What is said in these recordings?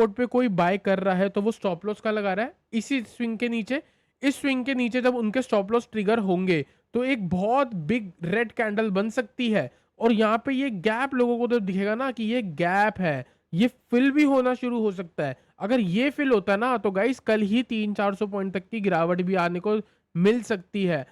Support पे कोई bye कर रहा है तो वो स्टॉप लॉस का लगा रहा है इसी स्विंग के नीचे। इस स्विंग के नीचे जब उनके स्टॉप लॉस ट्रिगर होंगे तो एक बहुत बिग रेड कैंडल बन सकती है, और यहाँ पे ये गैप लोगों को तो दिखेगा ना कि ये गैप है, ये फिल भी होना शुरू हो सकता है। अगर ये फिल होता है ना तो गाइस कल ही 300-400 पॉइंट तक की गिरावट भी आने को मिल सकती है।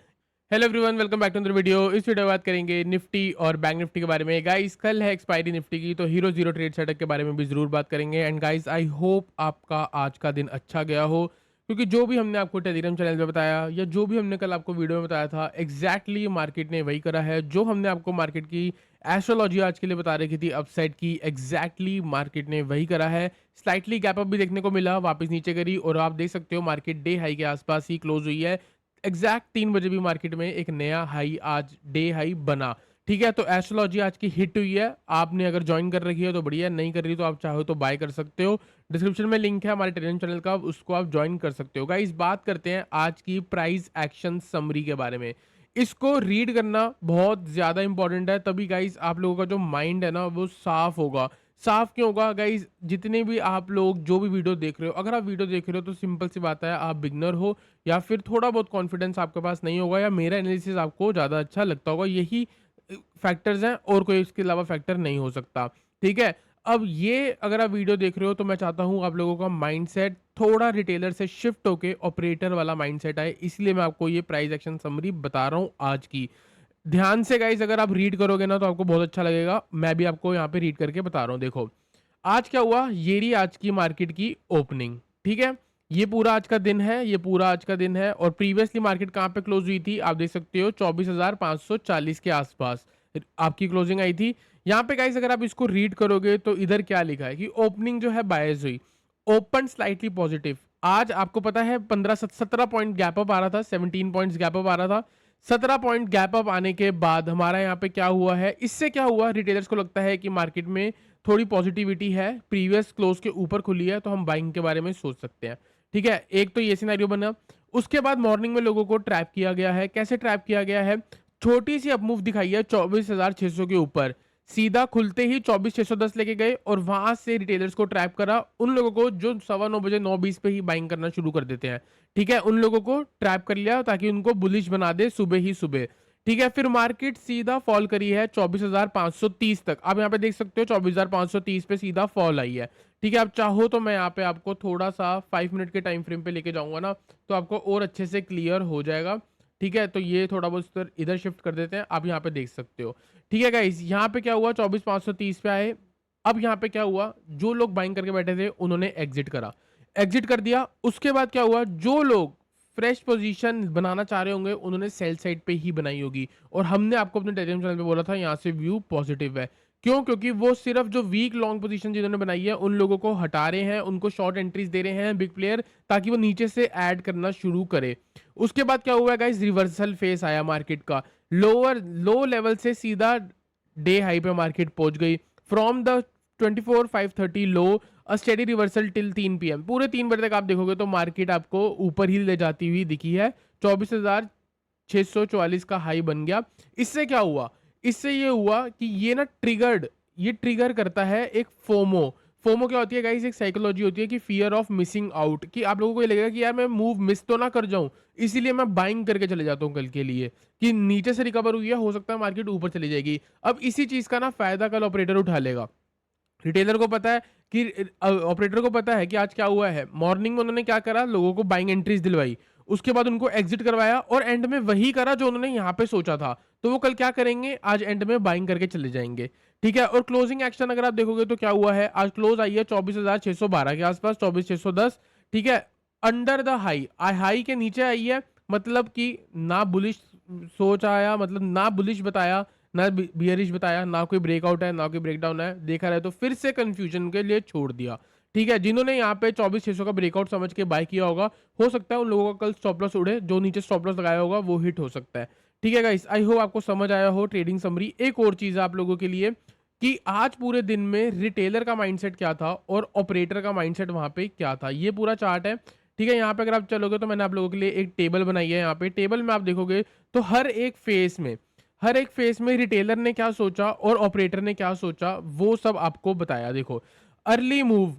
Hello everyone, welcome back to the video. इस वीडियो में बात करेंगे निफ्टी और बैंक निफ्टी के बारे में। गाइस कल है एक्सपायरी निफ्टी की, तो हीरो जीरो ट्रेड सेटअप के बारे में भी जरूर बात करेंगे। एंड गाइस आई होप आपका आज का दिन अच्छा गया हो, क्योंकि जो भी हमने आपको टेलीग्राम चैनल पे बताया या जो भी हमने कल आपको वीडियो में बताया था एग्जैक्टली मार्केट ने वही करा है। जो हमने आपको मार्केट की एस्ट्रोलॉजी आज के लिए बता रखी थी अपसाइड की, एग्जैक्टली मार्केट ने वही करा है। स्लाइटली गैप अप भी देखने को मिला, वापस नीचे करी, और आप देख सकते हो मार्केट डे हाई के आसपास ही क्लोज हुई है। एग्जैक्ट 3 बजे भी मार्केट में एक नया हाई आज डे हाई बना। ठीक है, तो एस्ट्रोलॉजी आज की हिट हुई है। आपने अगर ज्वाइन कर रखी है तो बढ़िया, नहीं कर रही तो आप चाहो तो बाय कर सकते हो। डिस्क्रिप्शन में लिंक है हमारे टेलीग्राम चैनल का, उसको आप ज्वाइन कर सकते हो। गाइस बात करते हैं आज की प्राइस एक्शन समरी के बारे में। इसको रीड करना बहुत ज्यादा इंपॉर्टेंट है, तभी गाइस आप लोगों का जो माइंड है ना वो साफ होगा। साफ क्यों होगा गाइस? जितने भी आप लोग जो भी वीडियो देख रहे हो, अगर आप वीडियो देख रहे हो तो सिंपल सी बात है, आप बिगनर हो या फिर थोड़ा बहुत कॉन्फिडेंस आपके पास नहीं होगा, या मेरा एनालिसिस आपको ज़्यादा अच्छा लगता होगा। यही फैक्टर्स हैं और कोई इसके अलावा फैक्टर नहीं हो सकता। ठीक है, अब ये अगर आप वीडियो देख रहे हो तो मैं चाहता हूँ आप लोगों का माइंडसेट थोड़ा रिटेलर से शिफ्ट होके ऑपरेटर वाला माइंडसेट आए, इसलिए मैं आपको ये प्राइस एक्शन समरी बता रहा हूँ आज की। ध्यान से गाइस अगर आप रीड करोगे ना तो आपको बहुत अच्छा लगेगा। मैं भी आपको यहाँ पे रीड करके बता रहा हूँ। देखो आज क्या हुआ, ये रही आज की मार्केट की ओपनिंग। ठीक है, ये पूरा आज का दिन है, ये पूरा आज का दिन है। और प्रीवियसली मार्केट कहाँ पे क्लोज हुई थी आप देख सकते हो, 24,540 के आसपास आपकी क्लोजिंग आई थी। यहाँ पे गाइस अगर आप इसको रीड करोगे तो इधर क्या लिखा है कि ओपनिंग जो है बायस हुई, ओपन स्लाइटली पॉजिटिव। आज आपको पता है 17 पॉइंट गैप अप आ रहा था, 17 पॉइंट्स गैप अप आ रहा था। 17 पॉइंट गैप अप आने के बाद हमारा यहाँ पे क्या हुआ है, इससे क्या हुआ, रिटेलर्स को लगता है कि मार्केट में थोड़ी पॉजिटिविटी है, प्रीवियस क्लोज के ऊपर खुली है, तो हम बाइंग के बारे में सोच सकते हैं। ठीक है, एक तो ये सिनेरियो बना। उसके बाद मॉर्निंग में लोगों को ट्रैप किया गया है। कैसे ट्रैप किया गया है? छोटी सी अपमूव दिखाई है 24,600 के ऊपर, सीधा खुलते ही 24,610 लेके गए, और वहां से रिटेलर्स को ट्रैप करा। उन लोगों को जो 9:15 9:20 पे ही बाइंग करना शुरू कर देते हैं, ठीक है, उन लोगों को ट्रैप कर लिया ताकि उनको बुलिश बना दे सुबह ही सुबह। ठीक है, फिर मार्केट सीधा फॉल करी है 24,530 तक। आप यहाँ पे देख सकते हो 24,530 पे सीधा फॉल आई है। ठीक है, आप चाहो तो मैं यहाँ पे आपको थोड़ा सा 5 मिनट के टाइम फ्रेम पे लेके जाऊंगा ना, तो आपको और अच्छे से क्लियर हो जाएगा। ठीक है, तो ये थोड़ा बहुत इधर शिफ्ट कर देते हैं, आप यहाँ पे देख सकते हो। ठीक है गाइस, यहाँ पे क्या हुआ, 24,530 पे आए। अब यहाँ पे क्या हुआ, जो लोग बाइंग करके बैठे थे उन्होंने एग्जिट करा, एग्जिट कर दिया। उसके बाद क्या हुआ, जो लोग फ्रेश पोजीशन बनाना चाह रहे होंगे उन्होंने सेल साइड पे ही बनाई होगी। और हमने आपको अपने टेलीग्राम चैनल पे बोला था यहाँ से व्यू पॉजिटिव है। क्यों? क्योंकि वो सिर्फ जो वीक लॉन्ग पोजीशन जिन्होंने बनाई है उन लोगों को हटा रहे हैं, उनको शॉर्ट एंट्रीज दे रहे हैं बिग प्लेयर, ताकि वो नीचे से ऐड करना शुरू करे। उसके बाद क्या हुआ गाइस, रिवर्सल फेस आया मार्केट का। लोअर लो लेवल से सीधा डे हाई पे मार्केट पहुंच गई। From the 24,530 low, a steady reversal till 3 PM। पूरे 3 बजे तक आप देखोगे तो मार्केट आपको ऊपर ही ले जाती हुई दिखी है। 24,644 का हाई बन गया। इससे क्या हुआ, इससे ये हुआ कि ये ना ये ट्रिगर करता है एक फोमो। फोमो क्या होती है गाइस? एक साइकोलॉजी होती है कि फियर ऑफ मिसिंग आउट, कि आप लोगों को ये लगेगा कि यार मैं मूव मिस तो ना कर जाऊं, इसीलिए मैं बाइंग करके चले जाता हूं कल के लिए, कि नीचे से रिकवर हुई है, हो सकता है मार्केट ऊपर चली जाएगी। अब इसी चीज का ना फायदा कल ऑपरेटर उठा लेगा। रिटेलर को पता है कि ऑपरेटर को पता है कि आज क्या हुआ है। मॉर्निंग में उन्होंने क्या करा, लोगों को बाइंग एंट्रीज दिलवाई, उसके बाद उनको एग्जिट करवाया, और एंड में वही करा जो उन्होंने यहाँ पे सोचा था। तो वो कल क्या करेंगे, आज एंड में बाइंग करके चले जाएंगे। ठीक है, और क्लोजिंग एक्शन अगर आप देखोगे तो क्या हुआ है, आज क्लोज आई है 24,612 के आसपास, 24,610। ठीक है, अंडर द हाई, हाई के नीचे आई है, मतलब कि ना बुलिश सोच आया, मतलब ना बुलिश बताया ना बियरिश बताया, ना कोई ब्रेकआउट है ना कोई ब्रेकडाउन है, देखा रहे तो फिर से कंफ्यूजन के लिए छोड़ दिया। ठीक है, जिन्होंने यहाँ पे 24,600 का ब्रेकआउट समझ के बाय किया होगा, हो सकता है उन लोगों का कल स्टॉप लॉस उड़े, जो नीचे स्टॉप लॉस लगाया होगा वो हिट हो सकता है। ठीक है गाइस, आई होप आपको समझ आया हो ट्रेडिंग समरी। एक और चीज है आप लोगों के लिए कि आज पूरे दिन में रिटेलर का माइंडसेट क्या था और ऑपरेटर का माइंडसेट वहां पे क्या था, ये पूरा चार्ट है। ठीक है, यहाँ पे अगर आप चलोगे तो मैंने आप लोगों के लिए एक टेबल बनाई है। यहाँ पे टेबल में आप देखोगे तो हर एक फेस में रिटेलर ने क्या सोचा और ऑपरेटर ने क्या सोचा, वो सब आपको बताया। देखो, अर्ली मूव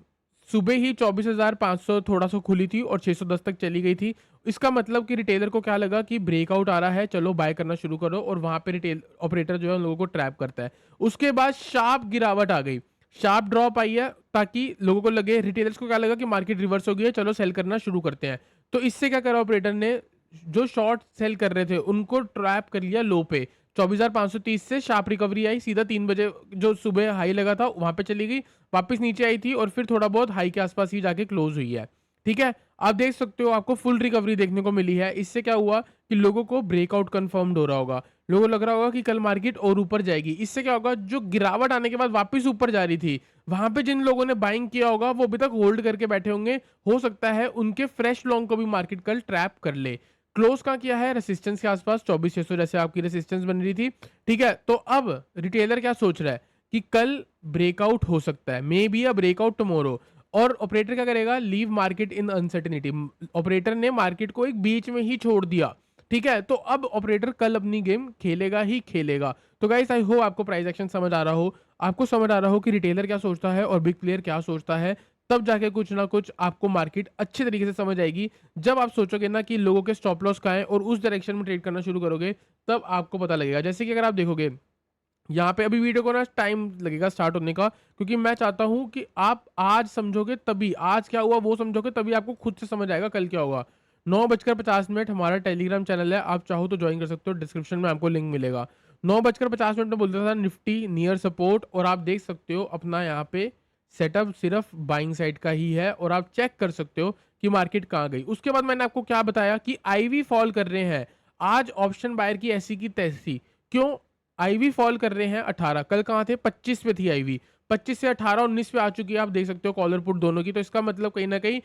सुबह ही 24,500 थोड़ा सा खुली थी और 610 तक चली गई थी। इसका मतलब कि रिटेलर को क्या लगा कि ब्रेकआउट आ रहा है, चलो बाय करना शुरू करो, और वहां पे रिटेल ऑपरेटर जो है उन लोगों को ट्रैप करता है। उसके बाद शार्प गिरावट आ गई, शार्प ड्रॉप आई है, ताकि लोगों को लगे, रिटेलर्स को क्या लगा कि मार्केट रिवर्स हो गई है, चलो सेल करना शुरू करते हैं। तो इससे क्या करा ऑपरेटर ने, जो शॉर्ट सेल कर रहे थे उनको ट्रैप कर लिया लो पे। 24,530 से शार्प रिकवरी आई, सीधा 3 बजे जो सुबह हाई लगा था वहां पे चली गई, वापस नीचे आई थी और फिर थोड़ा बहुत हाई के आसपास ही जाके क्लोज हुई है। ठीक है, आप देख सकते हो आपको फुल रिकवरी देखने को मिली है। इससे क्या हुआ कि लोगों को ब्रेकआउट कंफर्म्ड हो रहा होगा, लोगों को लग रहा होगा कि कल मार्केट और ऊपर जाएगी। इससे क्या होगा, जो गिरावट आने के बाद वापस ऊपर जा रही थी, वहां पे जिन लोगों ने बाइंग किया होगा वो अभी तक होल्ड करके बैठे होंगे, हो सकता है उनके फ्रेश लॉन्ग को भी मार्केट कल ट्रैप कर ले। क्लोज कहाँ किया है, रेसिस्टेंस के आसपास 24,600 जैसे आपकी रेसिस्टेंस बन रही थी। ठीक है, तो अब रिटेलर क्या सोच रहा है कि कल ब्रेकआउट हो सकता है, may be a breakout tomorrow. और ऑपरेटर क्या करेगा, leave market in uncertainty. Operator ने मार्केट को एक बीच में ही छोड़ दिया। ठीक है, तो अब ऑपरेटर कल अपनी गेम खेलेगा ही खेलेगा। तो गाइस आई होप आपको प्राइस एक्शन समझ आ रहा हो, आपको समझ आ रहा हो कि रिटेलर क्या सोचता है और बिग प्लेयर क्या सोचता है। तब जाके कुछ ना कुछ आपको मार्केट अच्छे तरीके से समझ आएगी। जब आप सोचोगे ना कि लोगों के स्टॉप लॉस कहाँ है और उस डायरेक्शन में ट्रेड करना शुरू करोगे, तब आपको पता लगेगा। जैसे कि अगर आप देखोगे यहाँ पे अभी वीडियो को ना टाइम लगेगा स्टार्ट होने का, क्योंकि मैं चाहता हूँ कि आप आज समझोगे तभी, आज क्या हुआ वो समझोगे तभी आपको खुद से समझ आएगा कल क्या होगा। 9:50 हमारा टेलीग्राम चैनल है, आप चाहो तो ज्वाइन कर सकते हो, डिस्क्रिप्शन में आपको लिंक मिलेगा। 9:50 में बोलता था निफ्टी नियर सपोर्ट, और आप देख सकते हो अपना यहाँ पे सेटअप सिर्फ बाइंग साइड का ही है, और आप चेक कर सकते हो कि मार्केट कहाँ गई। उसके बाद मैंने आपको क्या बताया कि आईवी फॉल कर रहे हैं, आज ऑप्शन बायर की ऐसी की तैसी। क्यों आईवी फॉल कर रहे हैं? 18, कल कहाँ थे? 25 पे थी आईवी, 25 से 18 19 पे आ चुकी है, आप देख सकते हो कॉलर पुट दोनों की। तो इसका मतलब कहीं ना कहीं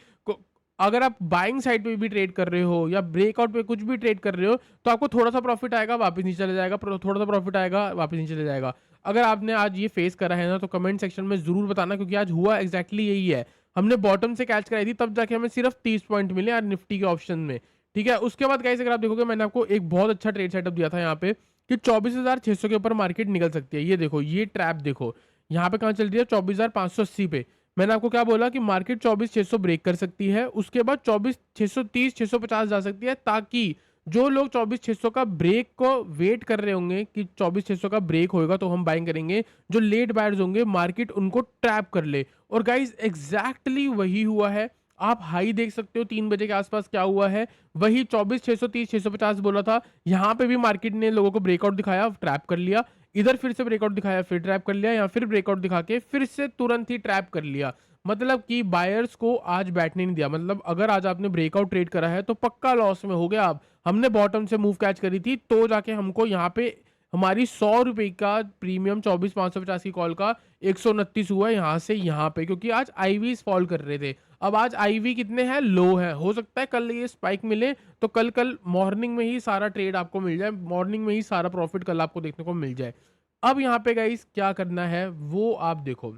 अगर आप बाइंग साइड पे भी ट्रेड कर रहे हो या ब्रेकआउट पे कुछ भी ट्रेड कर रहे हो, तो आपको थोड़ा सा प्रॉफिट आएगा वापस नीचे चले जाएगा, थोड़ा सा प्रॉफिट आएगा वापस नीचे चले जाएगा। अगर आपने आज ये फेस करा है ना, तो कमेंट सेक्शन में जरूर बताना, क्योंकि आज हुआ एग्जैक्टली यही है। हमने बॉटम से कैच कराई थी, तब जाके हमें सिर्फ 30 पॉइंट मिले यार निफ्टी के ऑप्शन में। ठीक है, उसके बाद गाइस अगर आप देखोगे, मैंने आपको एक बहुत अच्छा ट्रेड सेटअप दिया था यहाँ पे कि 24,600 के ऊपर मार्केट निकल सकती है। ये देखो, ये ट्रैप देखो, यहाँ पे कहाँ चल रही है, 24,580 पे। मैंने आपको क्या बोला कि मार्केट 24,600 ब्रेक कर सकती है, उसके बाद 24,630 650 जा सकती है, ताकि जो लोग 24,600 का ब्रेक को वेट कर रहे होंगे कि 24,600 का ब्रेक होगा तो हम बाइंग करेंगे, जो लेट बायर्स होंगे मार्केट उनको ट्रैप कर ले। और गाइस एग्जैक्टली वही हुआ है। आप हाई देख सकते हो 3 बजे के आसपास क्या हुआ है, वही 24,630 650 बोला था, यहाँ पे भी मार्केट ने लोगों को ब्रेकआउट दिखाया, ट्रैप कर लिया। इधर फिर से ब्रेकआउट दिखाया, फिर ट्रैप कर लिया, या फिर ब्रेकआउट दिखा के फिर से तुरंत ही ट्रैप कर लिया। मतलब कि बायर्स को आज बैठने नहीं दिया। मतलब अगर आज आपने ब्रेकआउट ट्रेड करा है तो पक्का लॉस में हो गया आप। हमने बॉटम से मूव कैच करी थी, तो जाके हमको यहाँ पे हमारी 100 रुपए का प्रीमियम 24,550 की कॉल का 129 हुआ है यहाँ से यहाँ पे, क्योंकि आज आईवी फॉल कर रहे थे। अब आज आईवी कितने हैं, लो है। हो सकता है कल ये स्पाइक मिले तो कल कल मॉर्निंग में ही सारा ट्रेड आपको मिल जाए, मॉर्निंग में ही सारा प्रॉफिट कल आपको देखने को मिल जाए। अब यहाँ पे गाइस क्या करना है वो आप देखो,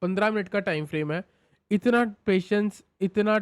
15 मिनट का टाइम फ्रेम है। इतना पेशेंस, इतना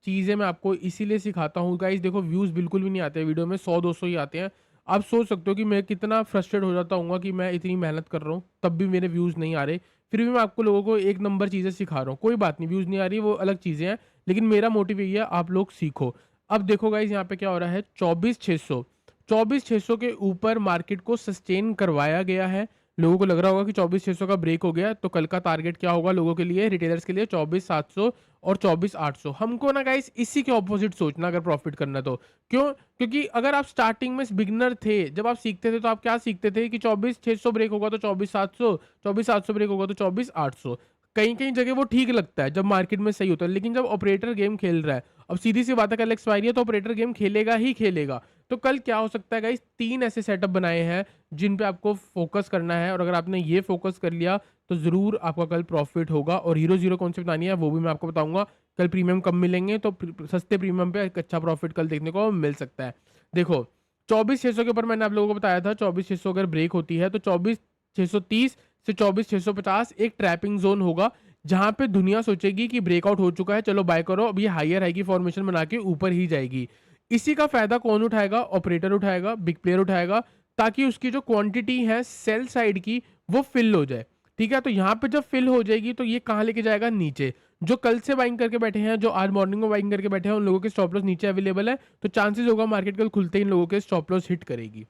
चीज़ें मैं आपको इसीलिए सिखाता हूँ गाइस। देखो व्यूज़ बिल्कुल भी नहीं आते वीडियो में, 100-200 ही आते हैं। आप सोच सकते हो कि मैं कितना फ्रस्ट्रेट हो जाता हूँ कि मैं इतनी मेहनत कर रहा हूँ तब भी मेरे व्यूज़ नहीं आ रहे, फिर भी मैं आपको लोगों को एक नंबर चीज़ें सिखा रहा हूँ। कोई बात नहीं, व्यूज़ नहीं आ रही वो अलग चीज़ें हैं, लेकिन मेरा मोटिव यही है आप लोग सीखो। अब देखो गाइस यहाँ पे क्या हो रहा है, 24,600 के ऊपर मार्केट को सस्टेन करवाया गया है। लोगों को लग रहा होगा कि 24,600 का ब्रेक हो गया, तो कल का टारगेट क्या होगा लोगों के लिए, रिटेलर्स के लिए 24,700 और 24,800। हमको ना गाइस इसी के ऑपोजिट सोचना अगर प्रॉफिट करना तो। क्यों? क्योंकि अगर आप स्टार्टिंग में बिगनर थे, जब आप सीखते थे तो आप क्या सीखते थे कि 24,600 ब्रेक होगा तो 24,700, 24,700 ब्रेक होगा तो 24,800। कहीं कहीं जगह वो ठीक लगता है जब मार्केट में सही होता है, लेकिन जब ऑपरेटर गेम खेल रहा है, अब सीधी सी बात है कल एक्सपायरी है तो ऑपरेटर गेम खेलेगा ही खेलेगा। तो कल क्या हो सकता है गाइस, 3 ऐसे सेटअप बनाए हैं जिन पे आपको फोकस करना है, और अगर आपने ये फोकस कर लिया तो ज़रूर आपका कल प्रॉफिट होगा। और हीरो जीरो कौन सी बतानी है वो भी मैं आपको बताऊंगा। कल प्रीमियम कम मिलेंगे तो सस्ते प्रीमियम पे एक अच्छा प्रॉफिट कल देखने को मिल सकता है। देखो 24,600 के ऊपर मैंने आप लोगों को बताया था, 24,600 अगर ब्रेक होती है तो 24,630 से 24,650 एक ट्रैपिंग जोन होगा, जहां पे दुनिया सोचेगी कि ब्रेकआउट हो चुका है, चलो बाय करो, अब ये हायर हाई की फॉर्मेशन बना के ऊपर ही जाएगी। इसी का फायदा कौन उठाएगा? ऑपरेटर उठाएगा, बिग प्लेयर उठाएगा, ताकि उसकी जो क्वांटिटी है सेल साइड की वो फिल हो जाए। ठीक है, तो यहाँ पे जब फिल हो जाएगी तो ये कहाँ लेके जाएगा, नीचे। जो कल से बाइंग करके बैठे हैं, जो आज मॉर्निंग में बाइंग करके बैठे हैं, उन लोगों के स्टॉप लॉस नीचे अवेलेबल है, तो चांसेस होगा मार्केट कल खुलते ही इन लोगों के स्टॉप लॉस हिट करेगी।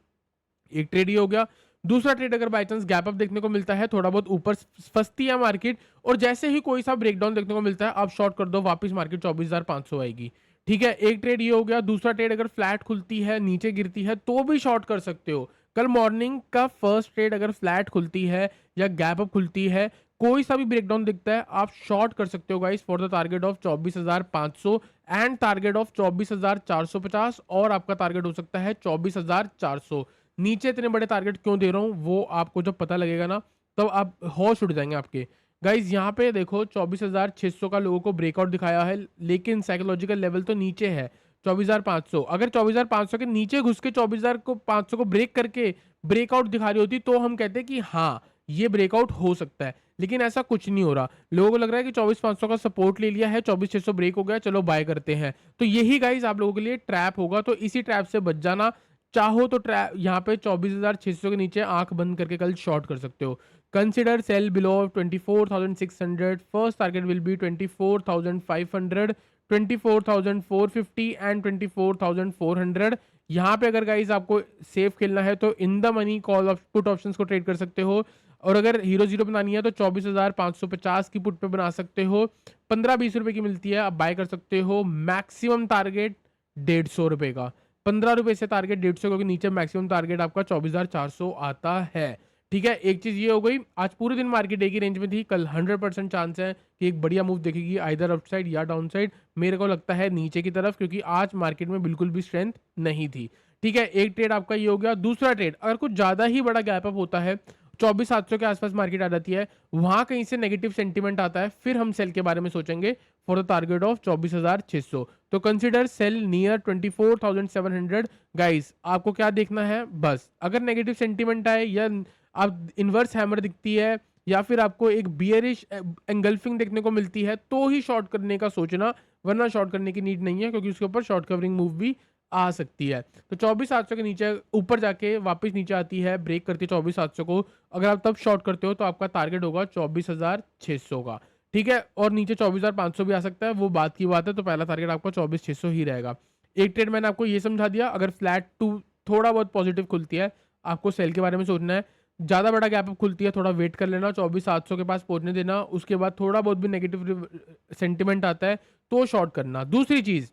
एक ट्रेड ये हो गया। दूसरा ट्रेड अगर बाय चांस गैप अप देखने को मिलता है, थोड़ा बहुत ऊपर फंसती है मार्केट, और जैसे ही कोई सा ब्रेकडाउन देखने को मिलता है, आप शॉर्ट कर दो, वापस मार्केट 24,500 आएगी। ठीक है, एक ट्रेड ये हो गया। दूसरा ट्रेड अगर फ्लैट खुलती है, नीचे गिरती है, तो भी शॉर्ट कर सकते हो। कल मॉर्निंग का फर्स्ट ट्रेड अगर फ्लैट खुलती है या गैप अप खुलती है, कोई सा भी ब्रेकडाउन दिखता है, आप शॉर्ट कर सकते हो guys for the target of 24,500 and target of 24,450, और आपका टारगेट हो सकता है 24,400। नीचे इतने बड़े टारगेट क्यों दे रहा हूँ, वो आपको जब पता लगेगा ना, तब आप होश उड़ जाएंगे आपके। गाइज यहाँ पे देखो 24,600 का लोगों को ब्रेकआउट दिखाया है, लेकिन साइकोलॉजिकल लेवल तो नीचे है 24,500। अगर 24,500 के नीचे घुस के 24,500 को ब्रेक करके ब्रेकआउट दिखा रही होती, तो हम कहते हैं कि हाँ ये ब्रेकआउट हो सकता है, लेकिन ऐसा कुछ नहीं हो रहा। लोगों को लग रहा है कि 24,500 का सपोर्ट ले लिया है, 24,600 ब्रेक हो गया, चलो बाय करते हैं। तो यही गाइज आप लोगों के लिए ट्रैप होगा, तो इसी ट्रैप से बच जाना। चाहो तो यहाँ पे 24,600 के नीचे आंख बंद करके कल शॉर्ट कर सकते हो। Consider cell below 24,600, first target will be 24,500, 24,450 and 24,400। यहाँ पे अगर गाइज आपको सेफ खेलना है तो in the money call put options को ट्रेड कर सकते हो, और अगर हीरो जीरो बनानी है तो 24,550 की पुट पे बना सकते हो। 15-20 रुपए की मिलती है, आप बाय कर सकते हो। मैक्सिमम टारगेट 150 रुपए का, 15 रुपए से टारगेट 150, क्योंकि नीचे मैक्सिमम टारगेट आपका 24,400 आता है। ठीक है, एक चीज ये हो गई। आज पूरे दिन मार्केट एक ही रेंज में थी, कल 100% चांस है कि एक बढ़िया मूव देखेगी, आइदर अपसाइड या डाउन साइड। मेरे को लगता है नीचे की तरफ, क्योंकि आज मार्केट में बिल्कुल भी स्ट्रेंथ नहीं थी। ठीक है, एक ट्रेड आपका ये हो गया। दूसरा ट्रेड, अगर कुछ ज्यादा ही बड़ा गैप अप होता है, 24,700 के आसपास मार्केट आ जाती है, वहां कहीं से नेगेटिव सेंटीमेंट आता है, फिर हम सेल के बारे में सोचेंगे फॉर द टारगेट ऑफ 24,600। तो कंसिडर सेल नियर 24,700। गाइस आपको क्या देखना है, बस अगर नेगेटिव सेंटीमेंट आए, या आप इन्वर्स हैमर दिखती है, या फिर आपको एक बियरिश एंगल्फिंग देखने को मिलती है, तो ही शॉर्ट करने का सोचना, वरना शॉर्ट करने की नीड नहीं है, क्योंकि उसके ऊपर शॉर्ट कवरिंग मूव भी आ सकती है। तो 24,700 के नीचे ऊपर जाके वापस नीचे आती है, ब्रेक करती है 24,700 को, अगर आप तब शॉर्ट करते हो तो आपका टारगेट होगा 24,600 का। ठीक है, और नीचे 24,500 भी आ सकता है, वो बात की बात है। तो पहला टारगेट आपका 24,600 ही रहेगा। एक ट्रेड मैंने आपको ये समझा दिया, अगर फ्लैट टू थोड़ा बहुत पॉजिटिव खुलती है, आपको सेल के बारे में सोचना है। ज़्यादा बड़ा गैप अप खुलती है, थोड़ा वेट कर लेना, 24,700 के पास पहुंचने देना, उसके बाद थोड़ा बहुत भी नेगेटिव सेंटिमेंट आता है तो शॉर्ट करना। दूसरी चीज़,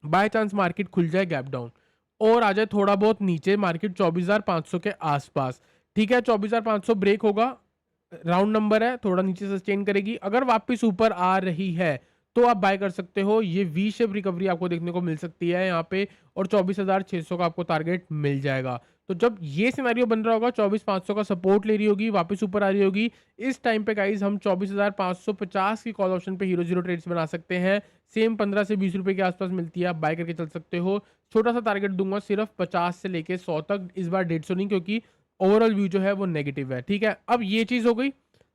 बाय चांस मार्केट खुल जाए गैप डाउन और आ जाए थोड़ा बहुत नीचे मार्केट 24,500 के आसपास, ठीक है, 24,500 ब्रेक होगा, राउंड नंबर है, थोड़ा नीचे सस्टेन करेगी, अगर वापस ऊपर आ रही है तो आप बाय कर सकते हो। ये वी शेप रिकवरी आपको देखने को मिल सकती है यहाँ पे, और 24,600 का आपको टारगेट मिल जाएगा। तो जब ये सिनेरियो बन रहा होगा, 24,500 का सपोर्ट ले रही होगी, वापस ऊपर आ रही होगी, इस टाइम पे गाइज हम 24,550 की कॉल ऑप्शन पे हीरो जीरो ट्रेड्स बना सकते हैं। सेम 15 से 20 रुपए के आसपास मिलती है, आप बाय करके चल सकते हो। छोटा सा टारगेट दूंगा, सिर्फ 50 से लेके 100 तक, इस बार 150 नहीं, क्योंकि ओवरऑल व्यू जो है वो नेगेटिव है। ठीक है, अब ये चीज हो गई,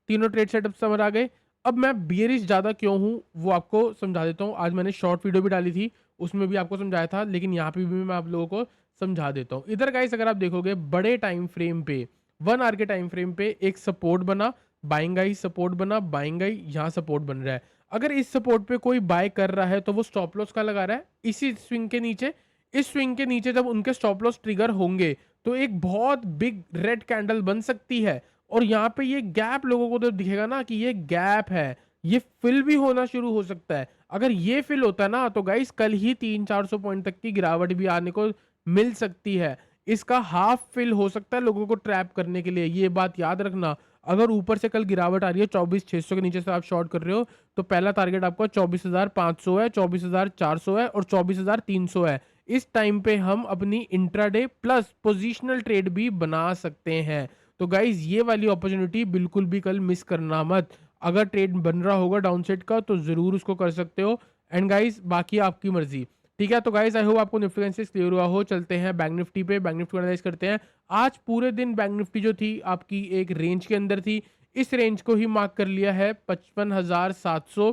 तीनों ट्रेड सेटअप समझ आ गए। अब मैं बियरिश ज्यादा क्यों हूं वो आपको समझा देता हूं। आज मैंने शॉर्ट वीडियो भी डाली थी, उसमें भी आपको समझाया था, लेकिन यहाँ पे भी मैं आप लोगों को समझा देता हूँ। इधर गाइस अगर आप देखोगे बड़े टाइम फ्रेम पे, 1 आवर के टाइम फ्रेम पे एक सपोर्ट बना, बाइंग आई, सपोर्ट बना, बाइंग आई, यहाँ सपोर्ट बन रहा है। अगर इस सपोर्ट पे कोई बाय कर रहा है तो वो स्टॉप लॉस का लगा रहा है इसी स्विंग के नीचे। इस स्विंग के नीचे जब उनके स्टॉप लॉस ट्रिगर होंगे, तो एक बहुत बिग रेड कैंडल बन सकती है, और यहाँ पे ये गैप लोगों को तो दिखेगा ना कि ये गैप है, ये फिल भी होना शुरू हो सकता है। अगर ये फिल होता है ना, तो गाइस कल ही 300-400 पॉइंट तक की गिरावट भी आने को मिल सकती है। इसका हाफ फिल हो सकता है लोगों को ट्रैप करने के लिए, ये बात याद रखना। अगर ऊपर से कल गिरावट आ रही है, 24,600 के नीचे से आप शॉर्ट कर रहे हो, तो पहला टारगेट आपका 24,500 है, 24,400 है, और 24,300 है। इस टाइम पे हम अपनी इंट्राडे प्लस पोजिशनल ट्रेड भी बना सकते हैं। तो गाइज ये वाली अपॉर्चुनिटी बिल्कुल भी कल मिस करना मत। अगर ट्रेड बन रहा होगा डाउनसाइड का तो जरूर उसको कर सकते हो, एंड गाइज बाकी आपकी मर्जी। ठीक है, तो गाइज आई होप आपको निफ्टी एनालिसिस क्लियर हुआ हो। चलते हैं बैंक निफ्टी पे, बैंक निफ्टी को एनालाइज करते हैं। आज पूरे दिन बैंक निफ्टी जो थी आपकी एक रेंज के अंदर थी, इस रेंज को ही मार्क कर लिया है 55,700,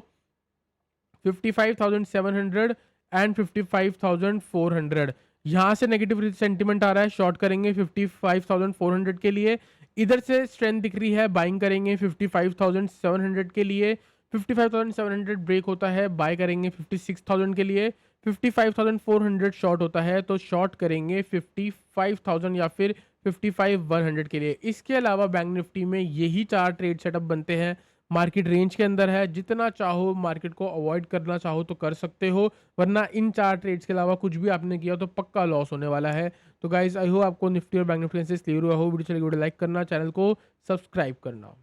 55,700 एंड 55,400। यहाँ से नेगेटिव सेंटिमेंट आ रहा है, शॉर्ट करेंगे 55,400 के लिए। इधर से स्ट्रेंथ दिख रही है, बाइंग करेंगे 55,700 के लिए, 55,700 ब्रेक होता है, बाय करेंगे 56,000 के लिए, 55,400 शॉर्ट होता है तो शॉर्ट करेंगे 55,000 या फिर 55,100 के लिए। इसके अलावा बैंक निफ्टी में यही 4 ट्रेड सेटअप बनते हैं, मार्केट रेंज के अंदर है, जितना चाहो मार्केट को अवॉइड करना चाहो तो कर सकते हो, वरना इन 4 ट्रेड्स के अलावा कुछ भी आपने किया तो पक्का लॉस होने वाला है। तो गाइस आई होप आपको निफ्टी और बैंक निफ्टी से क्लियर हुआ हो। वीडियो चलेगी वीडियो लाइक करना, चैनल को सब्सक्राइब करना।